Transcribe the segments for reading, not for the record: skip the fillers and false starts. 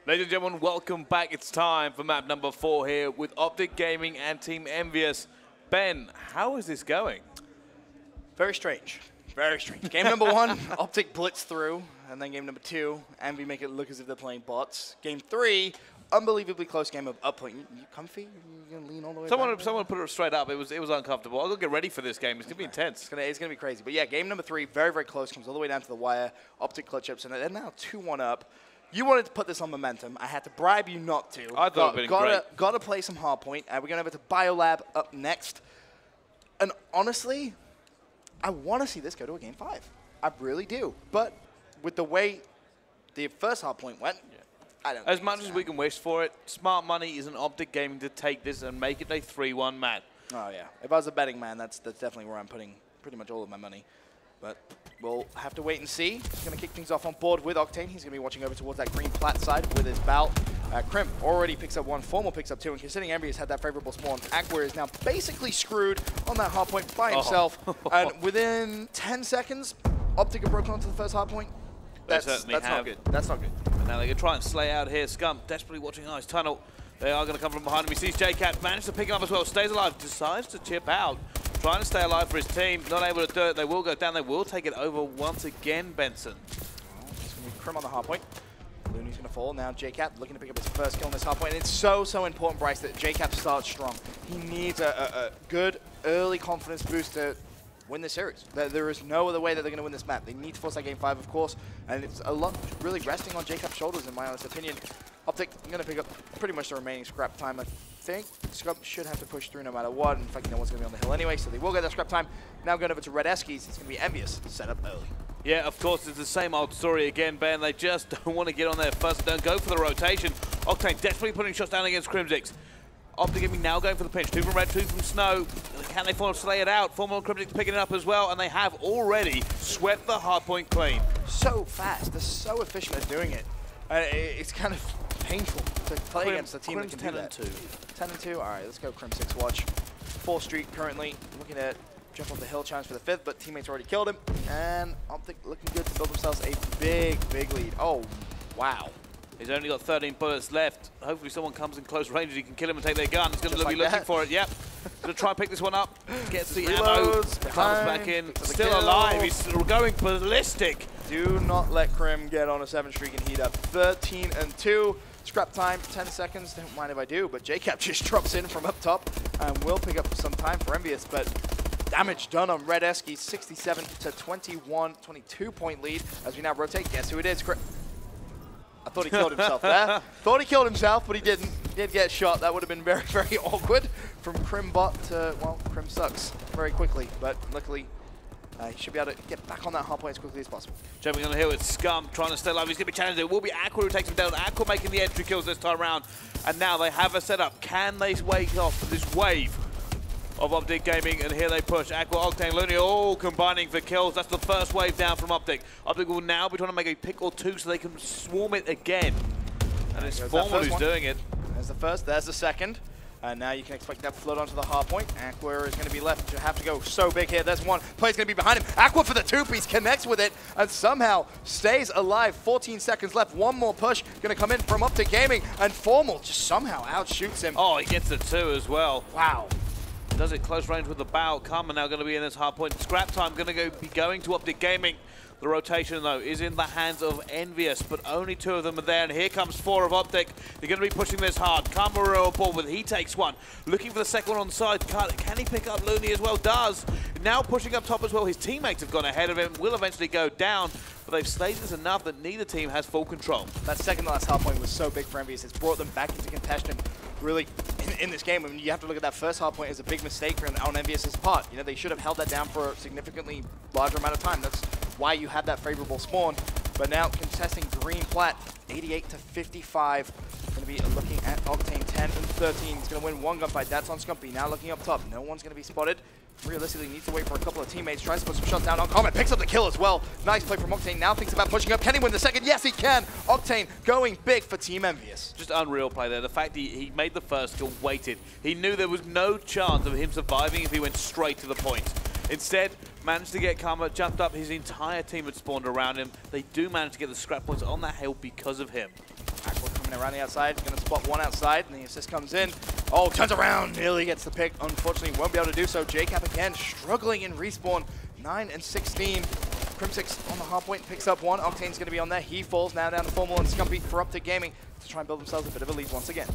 Ladies and gentlemen, welcome back. It's time for map number 4 here with Optic Gaming and Team Envious. Ben, how is this going? Very strange. Very strange. Game number 1, Optic blitz through, and then game number 2, Envy make it look as if they're playing bots. Game 3, unbelievably close game of uplink. You comfy? You gonna lean all the way back? Someone put it straight up. It was uncomfortable. I'll go get ready for this game. It's gonna be intense. It's gonna be crazy. But yeah, game number 3, very, very close. Comes all the way down to the wire. Optic clutch ups, and they're now 2-1 up. You wanted to put this on momentum. I had to bribe you not to. I thought it would have been great. Got to play some Hardpoint. We're going over to Biolab up next. And honestly, I want to see this go to a Game 5. I really do. But with the way the first Hardpoint went, I don't As much as we can wish for it, smart money is an Optic Gaming to take this and make it a 3-1 match. Oh, yeah. If I was a betting man, that's definitely where I'm putting pretty much all of my money. But we'll have to wait and see. He's going to kick things off on board with Octane. He's going to be watching over towards that green plat side with his Bal. Crimp already picks up 1, Formal picks up 2, and considering Envy has had that favorable spawn, Aqua is now basically screwed on that hardpoint by himself. And within 10 seconds, Optic have broken onto the first hardpoint. That's not good. That's not good. But now they're going to try and slay out here. Scum desperately watching Ice Tunnel. They are going to come from behind him. He sees JCat, manages to pick him up as well, stays alive, decides to chip out. Trying to stay alive for his team, not able to do it. They will go down, they will take it over once again, Benson. It's going to be Crim on the hardpoint. Looney's going to fall. Now JCap looking to pick up his first kill on this hardpoint. And it's so important, Bryce, that JCap starts strong. He needs a good early confidence boost to win this series. There is no other way that they're going to win this map. They need to force that game 5, of course. And it's a lot really resting on JCap's shoulders, in my honest opinion. Optic going to pick up pretty much the remaining scrap time. I think Scrub should have to push through no matter what. In fact, no one's going to be on the hill anyway, so they will get that scrap time. Now going over to Red Eskies, it's going to be Envious, set up early. Yeah, of course, it's the same old story again, Ben. They just don't want to get on there first, don't go for the rotation. Octane desperately putting shots down against Crimsix. Optic Gaming now going for the pinch. 2 from Red, 2 from Snow. Can they slay it out? Formal and Crimsix picking it up as well, and they have already swept the hardpoint clean. So fast, they're so efficient at doing it. It's kind of painful to play against a team that can do that. 10 and 2. All right, let's go Crim 6 watch. 4th Street currently looking at jump off the hill, challenge for the 5th, but teammates already killed him. And Optic looking good to build themselves a big lead. Oh, wow. He's only got 13 bullets left. Hopefully someone comes in close range and he can kill him and take their gun. He's going to be looking for it. Yep. Going to try and pick this one up. Gets the ammo. Comes back in. Still alive. He's going ballistic. Do not let Crim get on a 7 streak and heat up. 13-2. Scrap time, 10 seconds. Don't mind if I do, but JCap just drops in from up top and will pick up some time for Envious, but damage done on Red Esky. 67 to 21, 22-point lead as we now rotate. Guess who it is? I thought he killed himself there. Thought he killed himself, but he didn't. He did get shot. That would have been very, very awkward from Crimbot to, well, Crim sucks very quickly, but luckily he should be able to get back on that hardpoint as quickly as possible. Jumping on the hill with Scum, trying to stay alive. He's going to be challenged. It will be Aqua who takes him down. Aqua making the entry kills this time around. And now they have a setup. Can they wake off this wave of Optic Gaming? And here they push. Aqua, Octane, Looney all combining for kills. That's the first wave down from Optic. Optic will now be trying to make a pick or two so they can swarm it again. And it's Formal who's doing it. There's the first, there's the second. And now you can expect that float onto the hard point. Aqua is going to be left to have to go so big here. There's one. Play's going to be behind him. Aqua for the 2-piece, connects with it, and somehow stays alive. 14 seconds left. One more push going to come in from Optic Gaming, and Formal just somehow outshoots him. Oh, he gets the 2 as well. Wow. Does it close range with the bow. Karma now going to be in this hard point. Scrap time going to be going to Optic Gaming. The rotation, though, is in the hands of Envious, but only 2 of them are there, and here comes 4 of Optic. They're going to be pushing this hard. Karma on board with he takes one. Looking for the second one on the side. Can he pick up Looney as well? Does. Now pushing up top as well. His teammates have gone ahead of him. Will eventually go down, but they've stayed this enough that neither team has full control. That second to last hard point was so big for Envious. It's brought them back into contention. Really, in this game, I mean, you have to look at that first hard point as a big mistake on Envious's part. You know, they should have held that down for a significantly larger amount of time. That's why you had that favorable spawn. But now contesting green plat, 88 to 55. Going to be looking at Octane 10 and 13. He's going to win one gunfight. That's on Scumpy. Now looking up top. No one's going to be spotted. Realistically, needs to wait for a couple of teammates. Tries to put some shots down on Comet. Picks up the kill as well. Nice play from Octane. Now thinks about pushing up. Can he win the second? Yes, he can. Octane going big for Team Envious. Just unreal play there. The fact he made the first kill, waited. He knew there was no chance of him surviving if he went straight to the point. Instead, managed to get Karma, jumped up. His entire team had spawned around him. They do manage to get the scrap points on that hill because of him. Aqua coming around the outside, going to spot one outside, and the assist comes in. Oh, turns around, nearly gets the pick. Unfortunately, won't be able to do so. JCap again, struggling in respawn. 9 and 16. Crimsix on the hard point, picks up one. Octane's going to be on there. He falls now down to Formal and Scumpy for Optic Gaming to try and build themselves a bit of a lead once again.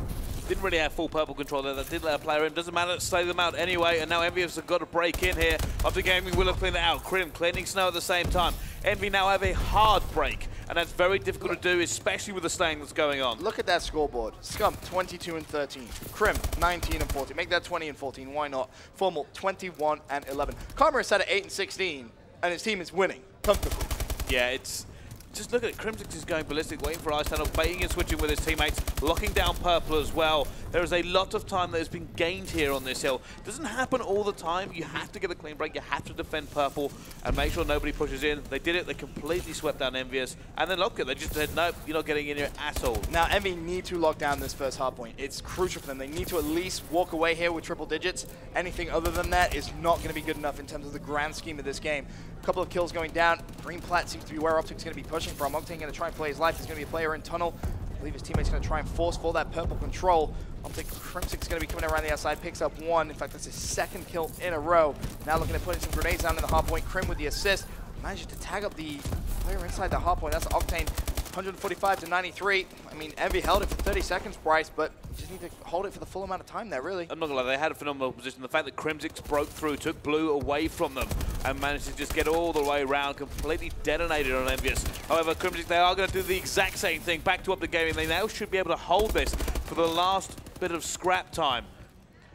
Didn't really have full purple control there. That did let a player in. Doesn't matter. Slay them out anyway. And now Envious have got to break in here. Optic Gaming will have cleaned it out. Crim cleaning Snow at the same time. Envy now have a hard break. And that's very difficult to do, especially with the slaying that's going on. Look at that scoreboard. Scum, 22 and 13. Crim, 19 and 14. Make that 20 and 14. Why not? Formal, 21 and 11. Karma is set at 8 and 16, and his team is winning comfortably. Yeah, it's... Just look at it. Crimsix is going ballistic, waiting for Ice Tunnel, baiting and switching with his teammates, locking down Purple as well. There is a lot of time that has been gained here on this hill. Doesn't happen all the time. You have to get a clean break. You have to defend Purple and make sure nobody pushes in. They did it. They completely swept down Envious. And then Locker, they just said, nope, you're not getting in here at all. Now, Envy need to lock down this first hard point. It's crucial for them. They need to at least walk away here with triple digits. Anything other than that is not going to be good enough in terms of the grand scheme of this game. A couple of kills going down. Green plat seems to be where Optic's going to be pushing from. Octane going to try and play his life. There's going to be a player in tunnel. I believe his teammate's going to try and force for that purple control. Optic Crimsic's going to be coming around the outside, picks up one. In fact, that's his second kill in a row. Now looking at putting some grenades down in the hard point. Crim with the assist. Manages to tag up the player inside the hard point. That's Octane, 145 to 93. I mean, Envy held it for 30 seconds, Bryce, but you just need to hold it for the full amount of time there, really. I'm not gonna lie, they had a phenomenal position. The fact that Crimsix broke through, took blue away from them, and managed to just get all the way around, completely detonated on Envious. However, Crimsix, they are gonna do the exact same thing back to Optic Gaming. They now should be able to hold this for the last bit of scrap time.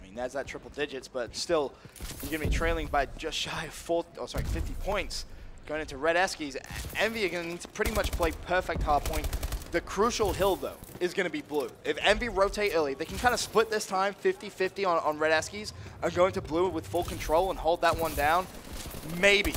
I mean, that's that triple digits, but still, you're gonna be trailing by just shy of 50 points. Going into Red Eskies, Envy are going to need to pretty much play perfect hard point. The crucial hill, though, is going to be blue. If Envy rotate early, they can kind of split this time 50-50 on Red Eskies and go into blue with full control and hold that one down. Maybe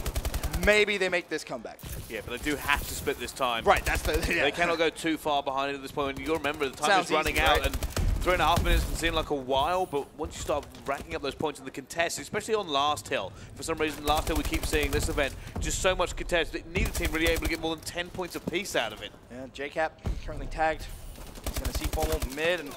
they make this comeback. Yeah, but they do have to split this time. Right, that's the... Yeah. They cannot go too far behind it at this point. You'll remember the time is running out, and 3.5 minutes can seem like a while, but once you start racking up those points in the contest, especially on last hill, for some reason last hill we keep seeing this event, just so much contest that neither team really able to get more than 10 points apiece out of it. Yeah, JCap currently tagged. He's going to see Formal mid and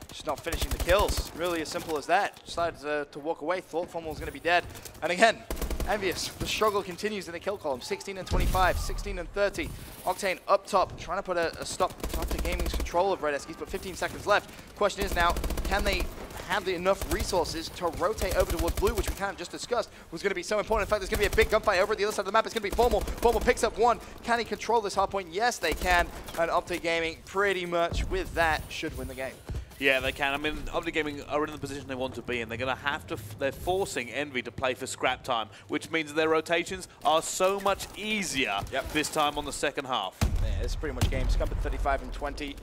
just not finishing the kills. Really as simple as that. Decided to walk away, thought Formal was going to be dead. And again, Envious, the struggle continues in the kill column. 16 and 25, 16 and 30. Octane up top, trying to put a stop to Gaming's control of Red Eskies, but 15 seconds left. Question is now, can they have enough resources to rotate over towards blue, which we kind of just discussed was going to be so important. In fact, there's going to be a big gunfight over at the other side of the map. It's going to be Formal. Formal picks up one. Can he control this hard point? Yes, they can. And Optic Gaming, pretty much with that, should win the game. Yeah, they can. I mean, Optic Gaming are in the position they want to be in. They're going to have to, they're forcing Envy to play for scrap time, which means their rotations are so much easier this time on the second half. Yeah, it's pretty much game. SCUF at 35 and 20.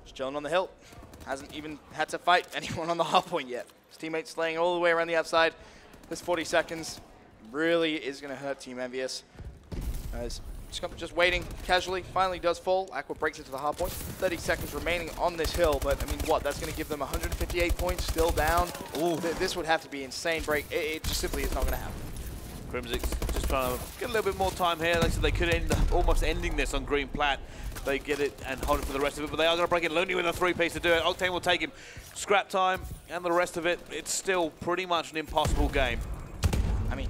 Just chilling on the hill. Hasn't even had to fight anyone on the hard point yet. His teammates slaying all the way around the outside. This 40 seconds really is going to hurt Team Envious. As SCUF just waiting casually, finally does fall. Aqua breaks into the hard point. 30 seconds remaining on this hill, but I mean, what? That's going to give them 158 points, still down. Ooh. This would have to be insane break. It just simply is not going to happen. Crimzix just trying to get a little bit more time here. Like I said, they could end almost ending this on green plat. They get it and hold it for the rest of it, but they are going to break it. Looney with a 3-piece to do it. Octane will take him. Scrap time and the rest of it. It's still pretty much an impossible game. I mean,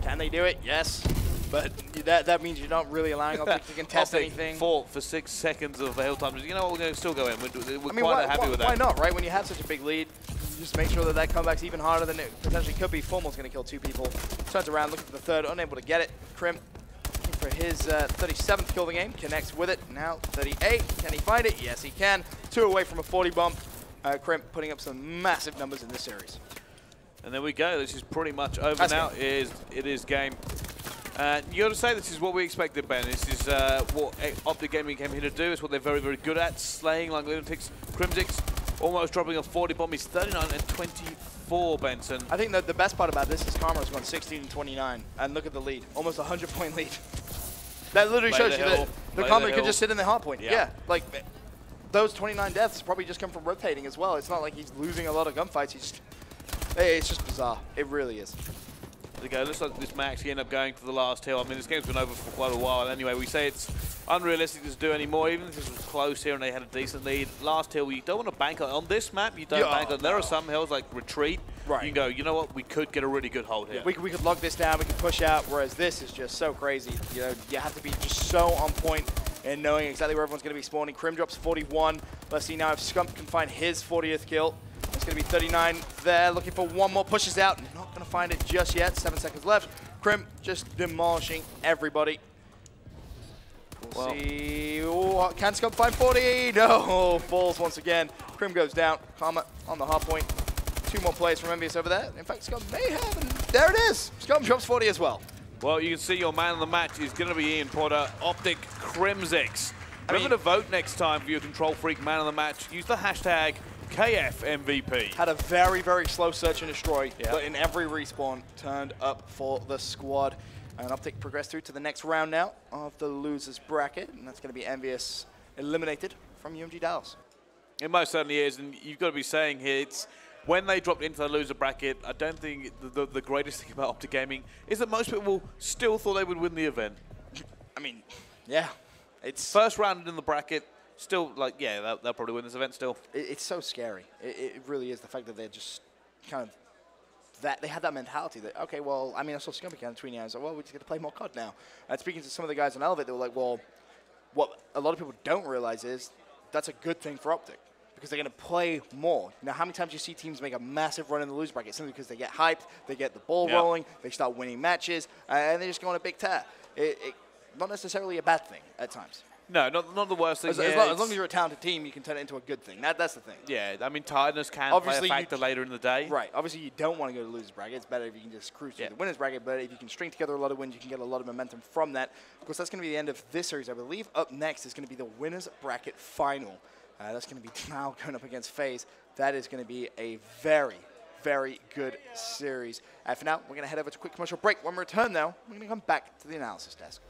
can they do it? Yes. But that means you're not really allowing Optic to contest anything. Fought for 6 seconds of the hill time. You know what, we're going to still go in. We're quite happy with that. Why not, right? When you have such a big lead, just make sure that comeback's even harder than it potentially could be. Formal's going to kill 2 people. Turns around, looking for the third, unable to get it. Crim looking for his 37th kill of the game. Connects with it. Now 38. Can he find it? Yes, he can. 2 away from a 40 bump. Crim putting up some massive numbers in this series. And there we go. This is pretty much over now. It is game. You got to say this is what we expected, Ben. This is what Optic Gaming came here to do. It's what they're very, very good at, slaying like lunatics. Crimzix almost dropping a 40 bomb. He's 39 and 24, Benson. I think that the best part about this is Karma's gone 16 and 29, and look at the lead, almost a 100-point lead. That literally shows you that the Karma could just sit in the hard point. Yeah, like those 29 deaths probably just come from rotating as well. It's not like he's losing a lot of gunfights. It's just bizarre. It really is. There we go. Looks like this may actually end up going for the last hill. I mean, this game's been over for quite a while. Anyway, we say it's unrealistic to do anymore, even if this was close here and they had a decent lead. Last hill, you don't want to bank on this map. You don't bank on. There are some hills like Retreat. Right. You can go, you know what? We could get a really good hold here. We could log this down. We could push out. Whereas this is just so crazy. You know, you have to be just so on point and knowing exactly where everyone's going to be spawning. Crim drops 41. Let's see now if SCUF can find his 40th kill. It's going to be 39 there, looking for one more, pushes out, not going to find it just yet, 7 seconds left. Crim just demolishing everybody. We'll see, ooh, can SCUF find 40? No, falls once again. Crim goes down, Karma on the hard point. 2 more players from Envious over there. In fact, SCUF may have, and there it is. SCUF drops 40 as well. Well, you can see your man of the match is going to be Ian Potter, Optic Crimzix. Remember to vote next time for your Control Freak man of the match. Use the hashtag KFMVP. Had a very, very slow search and destroy, but in every respawn, turned up for the squad. And Optic progressed through to the next round now of the losers bracket, and that's going to be Envious eliminated from UMG Dallas. It most certainly is, and you've got to be saying here, it's when they dropped into the loser bracket, I don't think the greatest thing about Optic Gaming is that most people still thought they would win the event. I mean, yeah. It's first round in the bracket. Still, like, yeah, they'll probably win this event still. It's so scary. It really is, the fact that they're just kind of they have that mentality that, okay, well, I mean, I saw SCUF again tweeting, I was like, well, we just get to play more COD now. And speaking to some of the guys on Elevate, they were like, well, what a lot of people don't realize is that's a good thing for Optic because they're going to play more. You know, how many times you see teams make a massive run in the loser bracket simply because they get hyped, they get the ball rolling, they start winning matches, and they just go on a big tear. Not necessarily a bad thing at times. No, not the worst thing. As long as you're a talented team, you can turn it into a good thing. That's the thing. Yeah, I mean, tiredness can play a factor later in the day. Right. Obviously, you don't want to go to the losers bracket. It's better if you can just cruise through the winners bracket. But if you can string together a lot of wins, you can get a lot of momentum from that. Of course, that's going to be the end of this series, I believe. Up next is going to be the winners bracket final. That's going to be now going up against FaZe. That is going to be a very, very good series. For now, we're going to head over to a quick commercial break. When we return, though, we're going to come back to the analysis desk.